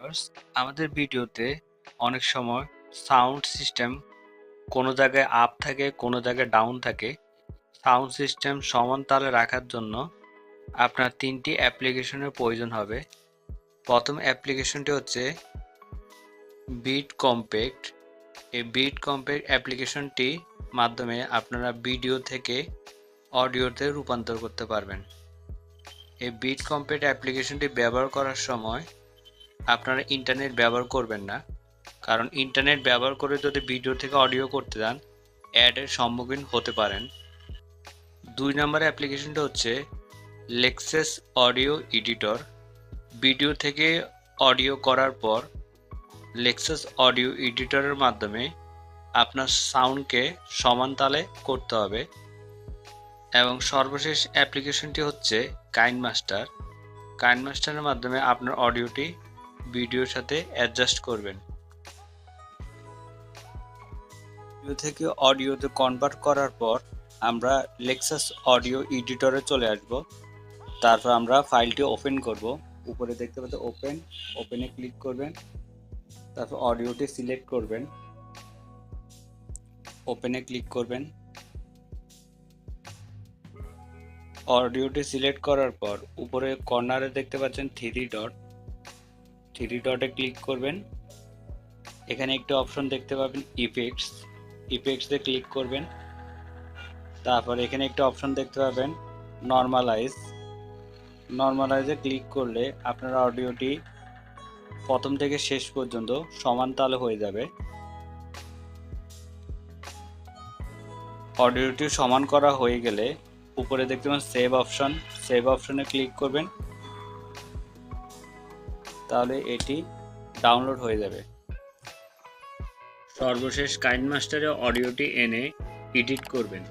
Viewers, আমাদের ভিডিওতে অনেক সময় সাউন্ড সিস্টেম কোনো জায়গায় আপ থাকে, কোনো জায়গায় ডাউন থাকে। সাউন্ড সিস্টেম সমান তালে রাখার জন্য আপনার ৩টি অ্যাপ্লিকেশনের প্রয়োজন হবে। প্রথম অ্যাপ্লিকেশনটি হচ্ছে বিট কম্প্যাক্ট। এই বিট কম্প্যাক্ট অ্যাপ্লিকেশনটি মাধ্যমে আপনারা ভিডিও থেকে অডিওতে রূপান্তর করতে পারবেন। এই বিট কম্প্যাক্ট অ্যাপ্লিকেশনটি ব্যবহার করার সময় আপনারা ইন্টারনেট ব্যবহার করবেন না, কারণ ইন্টারনেট ব্যবহার করে যদি ভিডিও থেকে অডিও করতে যান অ্যাডের সম্মুখীন হতে পারেন। ২ নম্বর অ্যাপ্লিকেশনটা হচ্ছে লেক্সাস অডিও এডিটর। ভিডিও থেকে অডিও করার পর লেক্সাস অডিও এডিটরের মাধ্যমে আপনার সাউন্ডকে সমান তালে করতে হবে। এবং সর্বশেষ অ্যাপ্লিকেশনটি হচ্ছে কাইনমাস্টার। কাইনমাস্টারের মাধ্যমে আপনার অডিওটি ভিডিওর সাথে অ্যাডজাস্ট করবেন। ভিডিও থেকে অডিওতে কনভার্ট করার পর আমরা লেক্সাস অডিও এডিটরে চলে আসব। তারপর আমরা ফাইলটি ওপেন করব। উপরে দেখতে পাচ্ছেন ওপেনে ক্লিক করবেন। তারপর অডিওটি সিলেক্ট করবেন, ওপেনে ক্লিক করবেন। অডিওটি সিলেক্ট করার পর উপরে কর্নারে দেখতে পাচ্ছেন থ্রি ডটে ক্লিক করবেন। এখানে একটি অপশন দেখতে পাবেন ইফেক্টসে ক্লিক করবেন। তারপর এখানে একটা অপশন দেখতে পাবেন নর্মালাইজে ক্লিক করলে আপনার অডিওটি প্রথম থেকে শেষ পর্যন্ত সমান তালে হয়ে যাবে। অডিওটি সমান করা হয়ে গেলে উপরে দেখতে পাবেন সেভ অপশনে ক্লিক করবেন, তাহলে এটি ডাউনলোড হয়ে যাবে। সর্বশেষ কাইনমাস্টারে অডিওটি এনে এডিট করবেন।